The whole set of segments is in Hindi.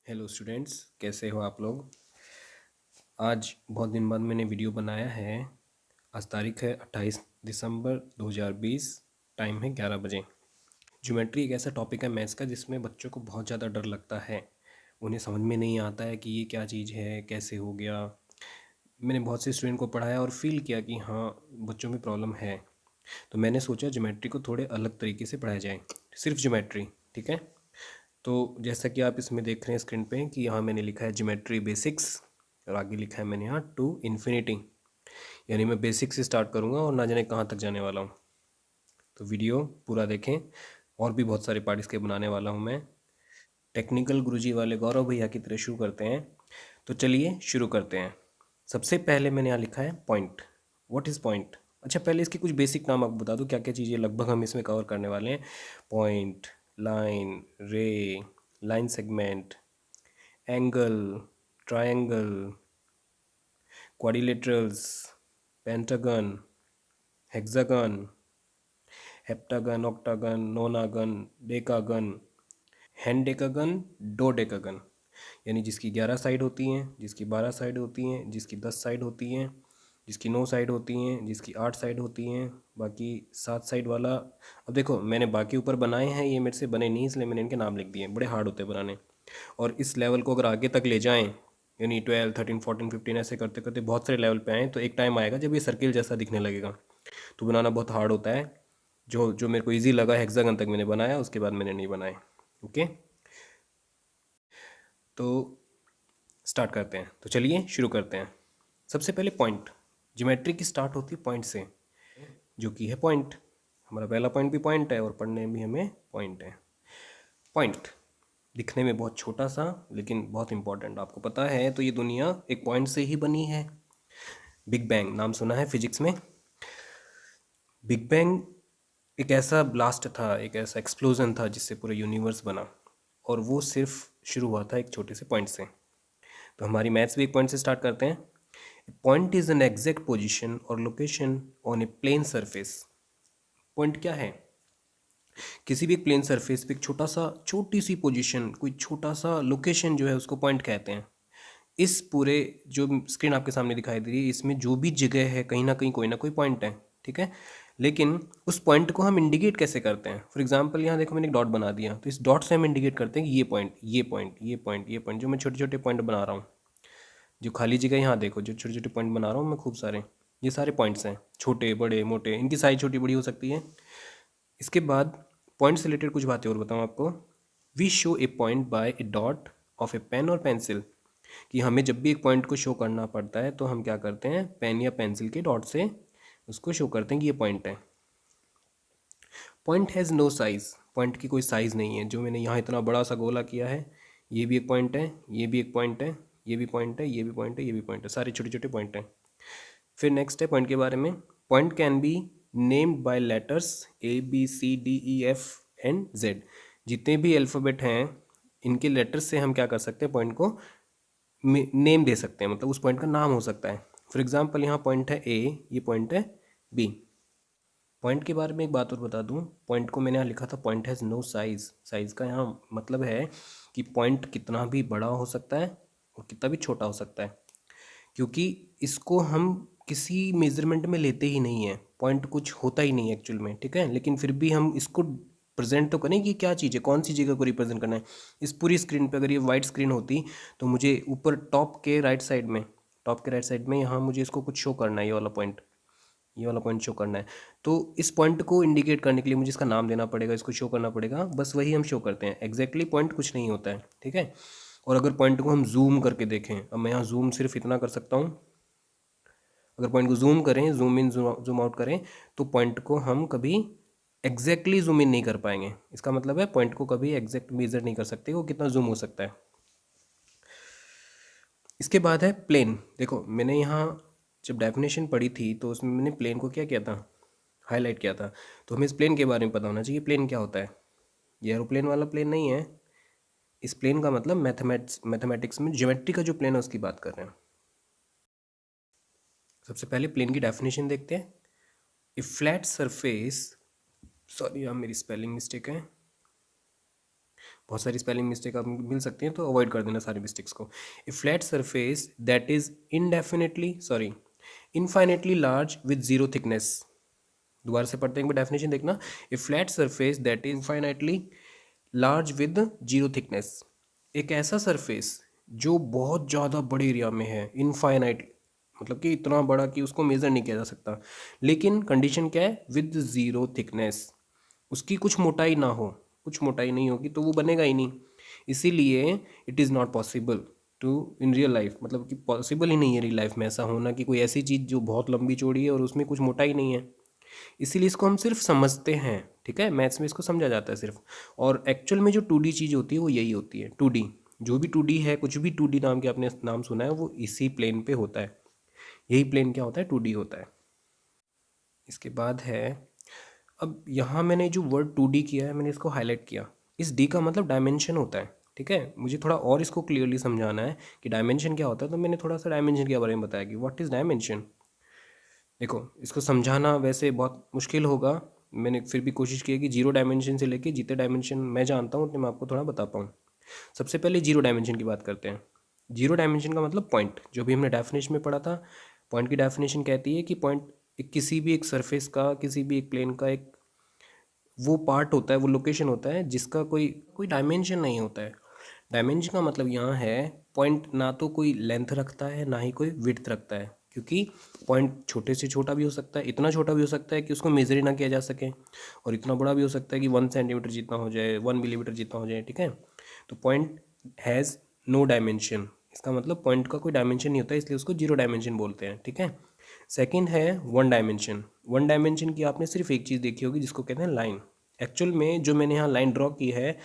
हेलो स्टूडेंट्स, कैसे हो आप लोग। आज बहुत दिन बाद मैंने वीडियो बनाया है। आज तारीख है 28 दिसंबर 2020। टाइम है 11 बजे। ज्योमेट्री एक ऐसा टॉपिक है मैथ्स का जिसमें बच्चों को बहुत ज़्यादा डर लगता है। उन्हें समझ में नहीं आता है कि ये क्या चीज़ है, कैसे हो गया। मैंने बहुत से स्टूडेंट को पढ़ाया और फील किया कि हाँ, बच्चों में प्रॉब्लम है। तो मैंने सोचा ज्योमेट्री को थोड़े अलग तरीके से पढ़ाया जाए, सिर्फ ज्योमेट्री। ठीक है। तो जैसा कि आप इसमें देख रहे हैं स्क्रीन पे कि यहाँ मैंने लिखा है ज्योमेट्री बेसिक्स और आगे लिखा है मैंने यहाँ टू इन्फिनिटी। यानी मैं बेसिक से स्टार्ट करूँगा और ना जाने कहाँ तक जाने वाला हूँ। तो वीडियो पूरा देखें। और भी बहुत सारे पार्ट इसके बनाने वाला हूँ मैं। टेक्निकल गुरुजी वाले गौरव भैया की तरह शुरू करते हैं। तो चलिए शुरू करते हैं। सबसे पहले मैंने यहाँ लिखा है पॉइंट। What is point. अच्छा, पहले इसके कुछ बेसिक नाम आपको बता दूँ क्या क्या चीज़ें लगभग हम इसमें कवर करने वाले हैं। Point, line, ray, line segment, angle, triangle, quadrilaterals, pentagon, hexagon, heptagon, octagon, nonagon, decagon, hendecagon, dodecagon. यानी जिसकी 11 साइड होती हैं, जिसकी 12 साइड होती हैं, जिसकी 10 साइड होती हैं, जिसकी 9 साइड होती हैं, जिसकी 8 साइड होती हैं, बाकी 7 साइड वाला। अब देखो, मैंने बाकी ऊपर बनाए हैं, ये मेरे से बने नहीं इसलिए मैंने इनके नाम लिख दिए। बड़े हार्ड होते हैं बनाने। और इस लेवल को अगर आगे तक ले जाएं, यानी 12, 13, 14, 15 ऐसे करते करते बहुत सारे लेवल पे आए, तो एक टाइम आएगा जब ये सर्किल जैसा दिखने लगेगा। तो बनाना बहुत हार्ड होता है। जो जो मेरे को ईजी लगा हेक्सागन तक मैंने बनाया, उसके बाद मैंने नहीं बनाए। ओके, तो स्टार्ट करते हैं। तो चलिए शुरू करते हैं। सबसे पहले पॉइंट। ज्योमेट्री की स्टार्ट होती है पॉइंट से, जो कि है पॉइंट। हमारा पहला पॉइंट भी पॉइंट है और पढ़ने में भी हमें पॉइंट है। पॉइंट दिखने में बहुत छोटा सा लेकिन बहुत इंपॉर्टेंट। आपको पता है तो ये दुनिया एक पॉइंट से ही बनी है। बिग बैंग नाम सुना है फिजिक्स में। बिग बैंग एक ऐसा ब्लास्ट था, एक ऐसा एक्सप्लोजन था जिससे पूरा यूनिवर्स बना। और वो सिर्फ शुरू हुआ था एक छोटे से पॉइंट से। तो हमारी मैथ्स भी एक पॉइंट से स्टार्ट करते हैं। Point is an exact position और location on a plane surface. Point क्या है। किसी भी एक प्लेन सरफेस पे एक छोटा सा, छोटी सी पोजीशन, कोई छोटा सा लोकेशन जो है उसको पॉइंट कहते हैं। इस पूरे जो स्क्रीन आपके सामने दिखाई दे रही है, इसमें जो भी जगह है कहीं ना कोई पॉइंट है। ठीक है। लेकिन उस पॉइंट को हम इंडिकेट कैसे करते हैं। फॉर एग्जांपल यहाँ देखो मैंने एक डॉट बना दिया, तो इस डॉट से हम इंडिकेट करते हैं कि ये पॉइंट, ये पॉइंट, ये पॉइंट, ये पॉइंट। जो मैं छोटे छोटे पॉइंट बना रहा हूँ, जो खाली जगह यहाँ देखो, जो छोटे छोटे पॉइंट बना रहा हूँ मैं खूब सारे, ये सारे पॉइंट्स हैं। छोटे बड़े मोटे, इनकी साइज छोटी बड़ी हो सकती है। इसके बाद पॉइंट से रिलेटेड कुछ बातें और बताऊँ आपको। We show a point by a dot of a pen और पेंसिल। कि हमें जब भी एक पॉइंट को शो करना पड़ता है तो हम क्या करते हैं, पेन या पेंसिल के डॉट से उसको शो करते हैं कि ये पॉइंट है। Point has no size. Point की कोई साइज़ नहीं है। जो मैंने यहाँ इतना बड़ा सा गोला किया है, ये भी एक पॉइंट है, ये भी एक पॉइंट है, ये भी पॉइंट है, ये भी पॉइंट है, ये भी पॉइंट है, सारे छोटे छोटे पॉइंट हैं। फिर नेक्स्ट है पॉइंट के बारे में। Point can be named by letters ABCDEF and Z। जितने भी अल्फ़ाबेट हैं इनके लेटर्स से हम क्या कर सकते हैं, पॉइंट को नेम दे सकते हैं, मतलब उस पॉइंट का नाम हो सकता है। फॉर एग्जांपल यहाँ पॉइंट है A, ये पॉइंट है B। पॉइंट के बारे में एक बात और बता दूं। पॉइंट को मैंने यहाँ लिखा था point has no size. Size का यहाँ मतलब है कि पॉइंट कितना भी बड़ा हो सकता है और कितना भी छोटा हो सकता है, क्योंकि इसको हम किसी मेजरमेंट में लेते ही नहीं है। पॉइंट कुछ होता ही नहीं है एक्चुअल में। ठीक है। लेकिन फिर भी हम इसको प्रेजेंट तो करें कि क्या चीज़ है, कौन सी जगह को रिप्रेजेंट करना है। इस पूरी स्क्रीन पे अगर ये वाइट स्क्रीन होती तो मुझे ऊपर टॉप के राइट साइड में, यहाँ मुझे इसको कुछ शो करना है। ये वाला पॉइंट, ये वाला पॉइंट शो करना है। तो इस पॉइंट को इंडिकेट करने के लिए मुझे इसका नाम देना पड़ेगा, इसको शो करना पड़ेगा। बस वही हम शो करते हैं। एग्जैक्टली पॉइंट कुछ नहीं होता है। ठीक है। और अगर पॉइंट को हम जूम करके देखें, अब मैं यहाँ जूम सिर्फ इतना कर सकता हूँ। अगर पॉइंट को जूम करें, जूम इन जूम आउट करें, तो पॉइंट को हम कभी एग्जैक्टली जूम इन नहीं कर पाएंगे। इसका मतलब है पॉइंट को कभी एग्जैक्ट मेजर नहीं कर सकते वो कितना जूम हो सकता है। इसके बाद है प्लेन। देखो मैंने यहाँ जब डेफिनेशन पढ़ी थी तो उसमें मैंने प्लेन को क्या किया था, हाईलाइट किया था। तो हमें इस प्लेन के बारे में पता होना चाहिए। प्लेन क्या होता है। ये एरोप्लेन वाला प्लेन नहीं है। इस प्लेन का मतलब मैथमेटिक्स में ज्योमेट्री का जो प्लेन है उसकी बात कर रहे हैं। सबसे पहले प्लेन की डेफिनेशन देखते हैं। ए फ्लैट सरफेस, सॉरी यहाँ मेरी स्पेलिंग मिस्टेक है, बहुत सारी स्पेलिंग मिस्टेक आप मिल सकती हैं, तो अवॉइड कर देना सारी मिस्टेक्स को। A flat surface that is infinitely large with zero thickness. दोबारा से पढ़ते हैं, डेफिनेशन देखना। A flat surface that is infinitely large with zero thickness. एक ऐसा सरफेस जो बहुत ज़्यादा बड़े एरिया में है, इनफाइनाइट मतलब कि इतना बड़ा कि उसको मेज़र नहीं किया जा सकता, लेकिन कंडीशन क्या है, विद ज़ीरो थिकनेस। उसकी कुछ मोटाई ना हो, कुछ मोटाई नहीं होगी तो वो बनेगा ही नहीं। इसीलिए it is not possible to in real life, मतलब कि पॉसिबल ही नहीं है रियल लाइफ में ऐसा होना कि कोई ऐसी चीज़ जो बहुत लंबी चौड़ी है और उसमें कुछ मोटाई नहीं है। इसीलिए इसको हम सिर्फ समझते हैं, ठीक है, मैथ्स में इसको समझा जाता है सिर्फ। और एक्चुअल में जो 2D चीज़ होती है वो यही होती है। 2D, जो भी 2D है, कुछ भी 2D नाम के आपने नाम सुना है, वो इसी प्लेन पे होता है। यही प्लेन क्या होता है, 2D होता है। इसके बाद है, अब यहाँ मैंने जो वर्ड 2D किया है, मैंने इसको हाईलाइट किया। इस D का मतलब डायमेंशन होता है, ठीक है। मुझे थोड़ा और इसको क्लियरली समझाना है कि डायमेंशन क्या होता है, तो मैंने थोड़ा सा डायमेंशन के बारे में बताया कि व्हाट इज़ डायमेंशन। देखो, इसको समझाना वैसे बहुत मुश्किल होगा, मैंने फिर भी कोशिश की है कि जीरो डायमेंशन से लेके जितने डायमेंशन मैं जानता हूँ उतने मैं आपको थोड़ा बता पाऊँ। सबसे पहले जीरो डायमेंशन की बात करते हैं। जीरो डायमेंशन का मतलब पॉइंट, जो भी हमने डेफिनेशन में पढ़ा था। पॉइंट की डेफिनेशन कहती है कि पॉइंट किसी भी एक सरफेस का, किसी भी एक प्लेन का एक वो पार्ट होता है, वो लोकेशन होता है जिसका कोई कोई डायमेंशन नहीं होता है। डायमेंशन का मतलब यहाँ है, पॉइंट ना तो कोई लेंथ रखता है ना ही कोई विड्थ रखता है, क्योंकि पॉइंट छोटे से छोटा भी हो सकता है, इतना छोटा भी हो सकता है कि उसको मेजर ही ना किया जा सके, और इतना बड़ा भी हो सकता है कि 1 सेंटीमीटर जितना हो जाए, 1 मिलीमीटर जितना हो जाए, ठीक है। तो पॉइंट हैज़ नो डायमेंशन, इसका मतलब पॉइंट का कोई डायमेंशन नहीं होता है, इसलिए उसको जीरो डायमेंशन बोलते हैं, ठीक है। सेकंड है वन डायमेंशन। वन डायमेंशन की आपने सिर्फ एक चीज़ देखी होगी जिसको कहते हैं लाइन। एक्चुअल में जो मैंने यहाँ लाइन ड्रॉ की है,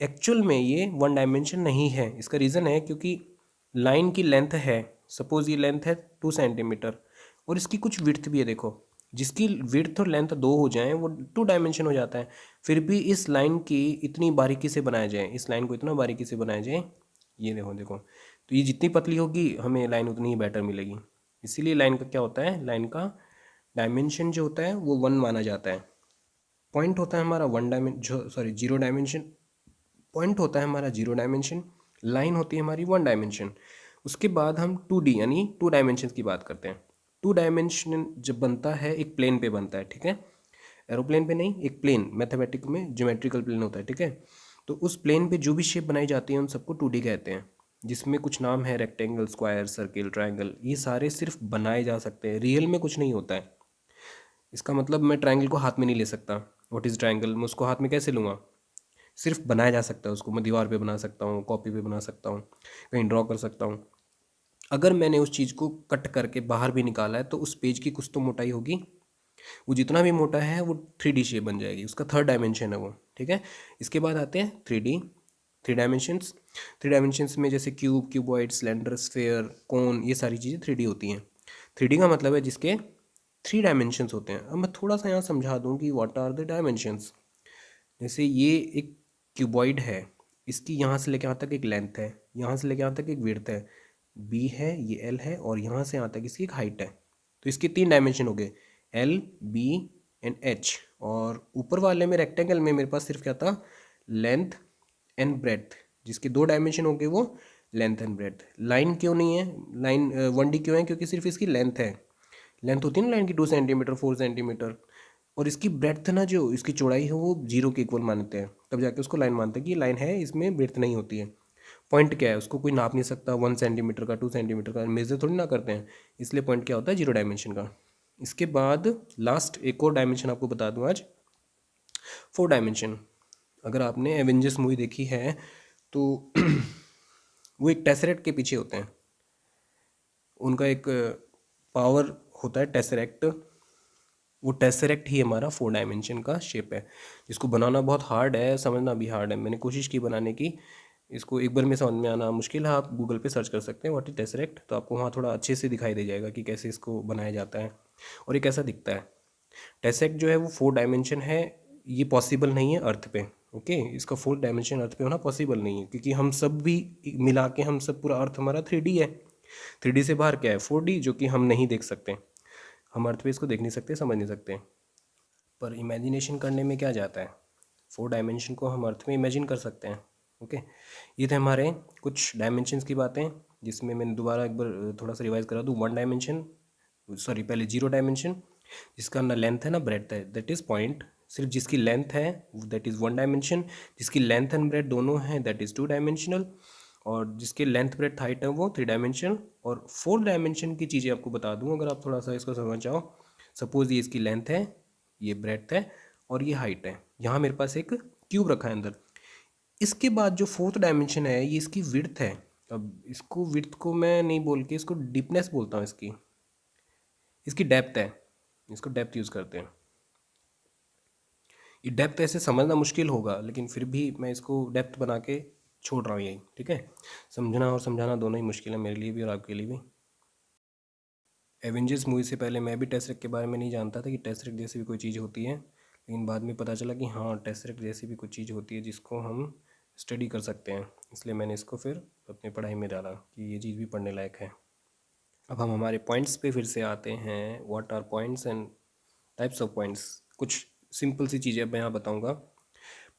एक्चुअल में ये वन डायमेंशन नहीं है। इसका रीज़न है क्योंकि लाइन की लेंथ है, सपोज ये लेंथ है 2 सेंटीमीटर, और इसकी कुछ विड्थ भी है, देखो, जिसकी विड्थ और लेंथ दो हो जाएं वो 2 डायमेंशन हो जाता है। फिर भी इस लाइन की इतनी बारीकी से बनाया जाए, इस लाइन को इतना बारीकी से बनाया जाए, ये देखो देखो, तो ये जितनी पतली होगी हमें लाइन उतनी ही बेटर मिलेगी। इसीलिए लाइन का क्या होता है, लाइन का डायमेंशन जो होता है वो वन माना जाता है। पॉइंट होता है हमारा जीरो डायमेंशन। पॉइंट होता है हमारा जीरो डायमेंशन, लाइन होती है हमारी वन डायमेंशन। उसके बाद हम 2D यानी 2 डायमेंशन की बात करते हैं। 2 डायमेंशन जब बनता है एक प्लेन पे बनता है, ठीक है, एरोप्लेन पे नहीं, एक प्लेन, मैथमेटिक में ज्योमेट्रिकल प्लेन होता है, ठीक है। तो उस प्लेन पे जो भी शेप बनाई जाती है उन सबको 2D कहते हैं, जिसमें कुछ नाम है रेक्टेंगल, स्क्वायर, सर्किल, ट्रायंगल। ये सारे सिर्फ बनाए जा सकते हैं, रियल में कुछ नहीं होता है। इसका मतलब मैं ट्रायंगल को हाथ में नहीं ले सकता। व्हाट इज़ ट्रायंगल, मैं उसको हाथ में कैसे लूँगा, सिर्फ बनाया जा सकता है उसको। मैं दीवार पे बना सकता हूँ, कॉपी पे बना सकता हूँ, कहीं ड्रॉ कर सकता हूँ। अगर मैंने उस चीज़ को कट करके बाहर भी निकाला है तो उस पेज की कुछ तो मोटाई होगी, वो जितना भी मोटा है वो 3D शेप बन जाएगी, उसका थर्ड डायमेंशन है वो, ठीक है। इसके बाद आते हैं 3D, 3 डायमेंशंस। 3 डायमेंशंस में जैसे क्यूब, क्यूबॉइड, सिलेंडर, स्फेयर, कोन, ये सारी चीज़ें 3D होती हैं। 3D का मतलब है जिसके 3 डायमेंशंस होते हैं। अब मैं थोड़ा सा यहाँ समझा दूँ कि व्हाट आर द डायमेंशंस। जैसे ये एक क्यूबॉइड है, इसकी यहाँ से लेके यहाँ तक एक लेंथ है, यहाँ से लेके यहाँ तक एक विड्थ है, बी है, ये एल है, और यहाँ से यहाँ तक इसकी एक हाइट है। तो इसके 3 डायमेंशन हो गए, एल, बी एंड एच। और ऊपर वाले में रेक्टेंगल में मेरे पास सिर्फ क्या था, लेंथ एंड ब्रेड्थ, जिसके 2 डायमेंशन हो गए वो लेंथ एंड ब्रेड्थ। लाइन क्यों नहीं है, लाइन 1D क्यों है, क्योंकि सिर्फ इसकी लेंथ है। लेंथ होती है ना लाइन की 2 सेंटीमीटर, 4 सेंटीमीटर, और इसकी ब्रेड्थ ना, जो इसकी चौड़ाई है वो जीरो के इक्वल मानते हैं, तब जाके उसको लाइन मानते हैं कि ये लाइन है, इसमें ब्रेड्थ नहीं होती है। पॉइंट क्या है, उसको कोई नाप नहीं सकता, 1 सेंटीमीटर का, 2 सेंटीमीटर का मेजर थोड़ी ना करते हैं, इसलिए पॉइंट क्या होता है, जीरो डायमेंशन का। इसके बाद लास्ट एक और डायमेंशन आपको बता दूं आज, 4 डायमेंशन। अगर आपने एवेंजर्स मूवी देखी है तो वो एक टेसरेक्ट के पीछे होते हैं, उनका एक पावर होता है टेसरेक्ट। वो टेसरेक्ट ही हमारा 4 डायमेंशन का शेप है, जिसको बनाना बहुत हार्ड है, समझना भी हार्ड है। मैंने कोशिश की बनाने की, इसको एक बार में समझ में आना मुश्किल है। आप गूगल पे सर्च कर सकते हैं व्हाट इज टेसरेक्ट, तो आपको वहाँ थोड़ा अच्छे से दिखाई दे जाएगा कि कैसे इसको बनाया जाता है और ये कैसा दिखता है। टेसरेक्ट जो है वो 4 डायमेंशन है, ये पॉसिबल नहीं है अर्थ पे, ओके। इसका 4 डायमेंशन अर्थ पे होना पॉसिबल नहीं है, क्योंकि हम सब भी मिला के हम सब पूरा अर्थ हमारा 3D है। 3D से बाहर क्या है, 4D, जो कि हम नहीं देख सकते। हम अर्थ पे इसको देख नहीं सकते, समझ नहीं सकते। पर इमेजिनेशन करने में क्या जाता है, 4 डायमेंशन को हम अर्थ में इमेजिन कर सकते हैं। ओके, ये थे हमारे कुछ डायमेंशंस की बातें, जिसमें मैंने दोबारा एक बार थोड़ा सा रिवाइज करा दूँ। 1 डायमेंशन, सॉरी पहले 0 डायमेंशन, जिसका ना लेंथ है ना ब्रेड्थ है, दैट इज़ पॉइंट। सिर्फ जिसकी लेंथ है दैट इज़ 1 डायमेंशन, जिसकी लेंथ एंड ब्रेड्थ दोनों हैं दैट इज़ 2 डायमेंशनल, और जिसके लेंथ ब्रेड्थ हाइट है वो 3 डायमेंशनल। और 4 डायमेंशन की चीज़ें आपको बता दूँ अगर आप थोड़ा सा इसको समझ जाओ। सपोज ये इसकी लेंथ है, ये ब्रेड्थ है और ये हाइट है। यहाँ मेरे पास एक क्यूब रखा है अंदर। इसके बाद जो 4th डायमेंशन है ये इसकी विड्थ है। अब इसको विड्थ को मैं नहीं बोल के इसको डीपनेस बोलता हूँ, इसकी डेप्थ है, इसको डेप्थ यूज़ करते हैं। ये डेप्थ ऐसे समझना मुश्किल होगा, लेकिन फिर भी मैं इसको डेप्थ बना के छोड़ रहा हूँ यही, ठीक है। समझना और समझाना दोनों ही मुश्किल है, मेरे लिए भी और आपके लिए भी। एवेंजर्स मूवी से पहले मैं भी टेसरेक के बारे में नहीं जानता था कि टेसरेक जैसी भी कोई चीज़ होती है, लेकिन बाद में पता चला कि हाँ टेसरेक जैसी भी कुछ चीज़ होती है जिसको हम स्टडी कर सकते हैं। इसलिए मैंने इसको फिर अपनी पढ़ाई में डाला कि ये चीज़ भी पढ़ने लायक है। अब हम हमारे पॉइंट्स पे फिर से आते हैं। What are points and types of points. कुछ सिंपल सी चीज़ें मैं यहाँ बताऊँगा।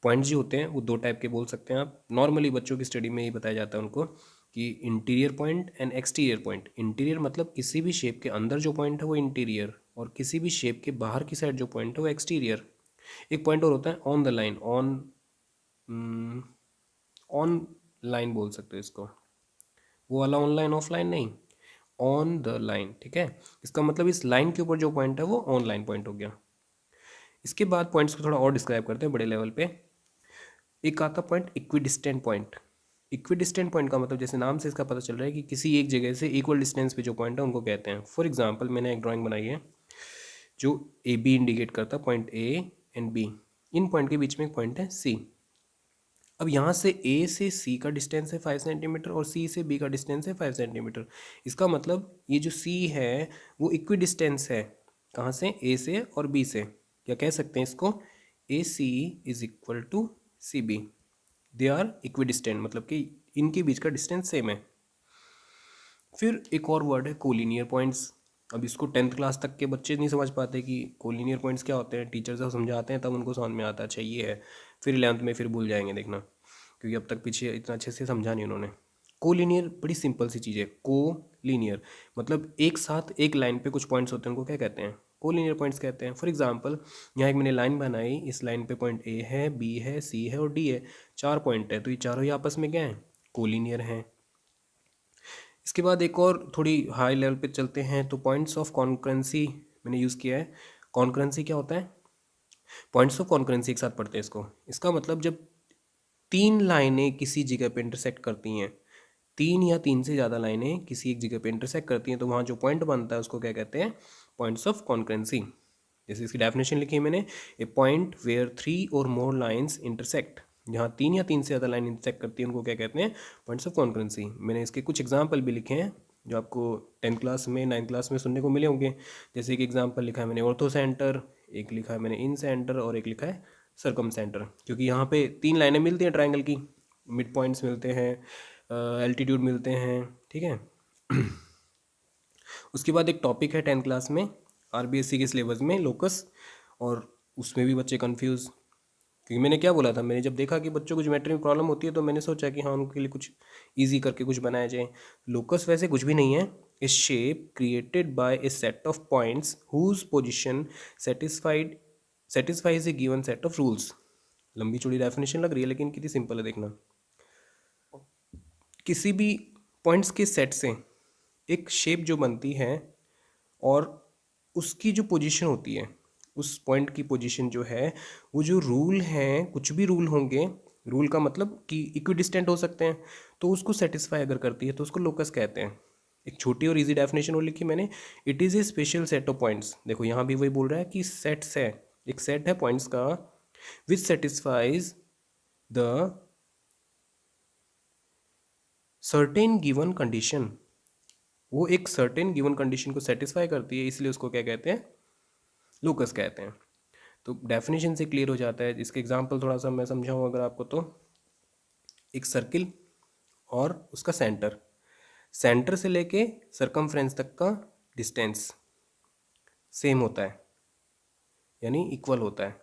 पॉइंट्स जो होते हैं वो 2 टाइप के बोल सकते हैं आप। नॉर्मली बच्चों की स्टडी में ही बताया जाता है उनको कि interior point and exterior point. Interior मतलब किसी भी शेप के अंदर जो पॉइंट है वो इंटीरियर, और किसी भी शेप के बाहर की साइड जो पॉइंट है वो एक्सटीरियर। एक पॉइंट और होता है on the line, on line बोल सकते हो इसको, वो वाला ऑनलाइन ऑफलाइन नहीं, ऑन द लाइन, ठीक है। इसका मतलब इस लाइन के ऊपर जो पॉइंट है वो ऑनलाइन पॉइंट हो गया। इसके बाद पॉइंट्स को थोड़ा और डिस्क्राइब करते हैं बड़े लेवल पे। एक आता point equidistant point. Equidistant point का मतलब जैसे नाम से इसका पता चल रहा है कि किसी एक जगह से इक्वल डिस्टेंस पे जो पॉइंट है उनको कहते हैं। फॉर एग्जांपल मैंने एक ड्राइंग बनाई है जो ए बी इंडिकेट करता है, पॉइंट ए एंड बी। इन पॉइंट के बीच में एक पॉइंट है सी। अब यहाँ से ए से सी का डिस्टेंस है 5 सेंटीमीटर और सी से बी का डिस्टेंस है 5 सेंटीमीटर। इसका मतलब ये जो सी है वो इक्वी डिस्टेंस है, कहाँ से, ए से और बी से। क्या कह सकते हैं इसको, A C is equal to C B, they are equidistant, मतलब कि इनके बीच का डिस्टेंस सेम है। फिर एक और वर्ड है कोलिनियर पॉइंट्स। अब इसको 10th क्लास तक के बच्चे नहीं समझ पाते कि कोलिनियर पॉइंट्स क्या होते हैं। टीचर जब समझाते हैं तब उनको समझ में आता है, अच्छा ये है। फिर 11th में फिर भूल जाएंगे, देखना, क्योंकि अब तक पीछे इतना अच्छे से समझा नहीं उन्होंने। कोलिनियर बड़ी सिंपल सी चीज़ है। कोलिनियर मतलब एक साथ एक लाइन पे कुछ पॉइंट्स होते हैं, उनको क्या कहते हैं, कोलिनियर पॉइंट्स कहते हैं। फॉर एग्जांपल यहाँ एक मैंने लाइन बनाई, इस लाइन पे पॉइंट ए है, बी है, सी है और डी है, 4 पॉइंट है, तो ये चारों ही आपस में क्या है, कोलिनियर हैं। इसके बाद एक और थोड़ी हाई लेवल पे चलते हैं, तो पॉइंट्स ऑफ कॉन्करेंसी मैंने यूज़ किया है। कॉन्करेंसी क्या होता है, पॉइंट्स ऑफ कॉन्करेंसी एक साथ पढ़ते हैं इसको। इसका मतलब जब 3 लाइनें किसी जगह पे इंटरसेक्ट करती हैं, 3 या 3 से ज़्यादा लाइनें किसी एक जगह पे इंटरसेक्ट करती हैं, तो वहाँ जो पॉइंट बनता है उसको क्या कहते हैं, पॉइंट्स ऑफ कॉन्करेंसी। जैसे इसकी डेफिनेशन लिखी है मैंने, ए पॉइंट वेयर 3 और मोर लाइन्स इंटरसेक्ट। जहाँ 3 या 3 से ज़्यादा लाइन इंटरसेक्ट करती है उनको क्या कहते हैं, पॉइंट्स ऑफ कॉन्करेंसी। मैंने इसके कुछ एग्जाम्पल भी लिखे हैं जो आपको 10th क्लास में 9th क्लास में सुनने को मिले होंगे। जैसे एक एग्जाम्पल लिखा है मैंने ऑर्थो सेंटर, एक लिखा है मैंने इन सेंटर और एक लिखा है सरकम सेंटर, क्योंकि यहाँ पे 3 लाइनें मिलती हैं ट्राइंगल की, मिड पॉइंट्स मिलते हैं, एल्टीट्यूड मिलते हैं, ठीक है। उसके बाद एक टॉपिक है 10th क्लास में आरबीएससी के सिलेबस में, लोकस, और उसमें भी बच्चे कंफ्यूज, क्योंकि मैंने क्या बोला था, मैंने जब देखा कि बच्चों को ज्योमेट्री में प्रॉब्लम होती है तो मैंने सोचा कि हाँ उनके लिए कुछ इजी करके कुछ बनाया जाए। लोकस वैसे कुछ भी नहीं है, a shape created by a set of points whose position satisfies a given set of rules. लंबी चौड़ी डेफिनेशन लग रही है लेकिन कितनी सिंपल है, देखना। किसी भी पॉइंट्स के सेट से एक शेप जो बनती है और उसकी जो पोजीशन होती है, उस पॉइंट की पोजीशन जो है, वो जो रूल हैं, कुछ भी रूल होंगे, रूल का मतलब कि इक्विडिस्टेंट हो सकते हैं, तो उसको सेटिस्फाई अगर करती है तो उसको लोकस कहते हैं। एक छोटी और इजी डेफिनेशन और लिखी मैंने, it is a special set of points. देखो यहाँ भी वही बोल रहा है कि सेट्स है, एक सेट है पॉइंट्स का विच satisfies the certain given condition. वो एक सर्टेन गिवन कंडीशन को सेटिस्फाई करती है, इसलिए उसको क्या कहते हैं, लोकस कहते हैं। तो डेफिनेशन से क्लियर हो जाता है। इसके एग्जांपल थोड़ा सा मैं समझाऊँ अगर आपको, तो एक सर्किल और उसका सेंटर, सेंटर से लेके सरकमफ्रेंस तक का डिस्टेंस सेम होता है, यानी इक्वल होता है।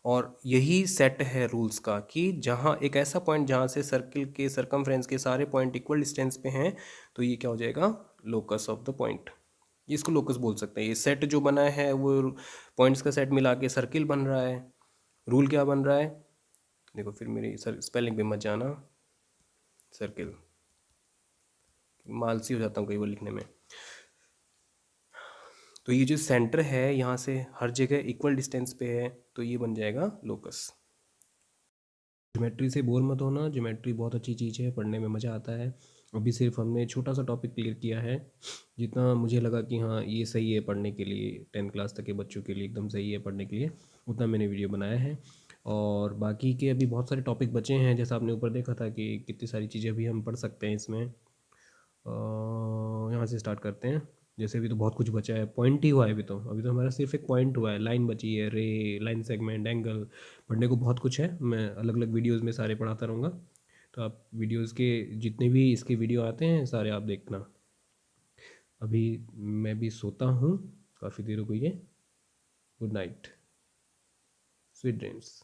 और यही सेट है रूल्स का कि जहाँ एक ऐसा पॉइंट जहाँ से सर्किल के सरकमफ्रेंस के सारे पॉइंट इक्वल डिस्टेंस पे हैं, तो ये क्या हो जाएगा, लोकस ऑफ द पॉइंट। इसको लोकस बोल सकते हैं। ये सेट जो बना है वो पॉइंट्स का सेट मिला के सर्किल बन रहा है। रूल क्या बन रहा है, देखो फिर मेरी स्पेलिंग पे मत जाना, सर्किल मालसी हो जाता हूँ कई बार लिखने में। तो ये जो सेंटर है यहाँ से हर जगह इक्वल डिस्टेंस पे है, तो ये बन जाएगा लोकस। ज्योमेट्री से बोर मत होना, ज्योमेट्री बहुत अच्छी चीज़ है, पढ़ने में मज़ा आता है। अभी सिर्फ हमने छोटा सा टॉपिक क्लियर किया है, जितना मुझे लगा कि हाँ ये सही है पढ़ने के लिए, 10 क्लास तक के बच्चों के लिए एकदम सही है पढ़ने के लिए, उतना मैंने वीडियो बनाया है। और बाकी के अभी बहुत सारे टॉपिक बचे हैं, जैसा आपने ऊपर देखा था कि कितनी सारी चीज़ें अभी हम पढ़ सकते हैं इसमें। यहाँ से स्टार्ट करते हैं। जैसे अभी तो बहुत कुछ बचा है, पॉइंट ही हुआ है अभी तो हमारा सिर्फ एक पॉइंट हुआ है, लाइन बची है, रे, लाइन सेगमेंट, एंगल। पढ़ने को बहुत कुछ है, मैं अलग अलग वीडियोस में सारे पढ़ाता रहूँगा। तो आप वीडियोस के जितने भी इसके वीडियो आते हैं सारे आप देखना। अभी मैं भी सोता हूँ, काफ़ी देर हो गई है। Good night, sweet dreams.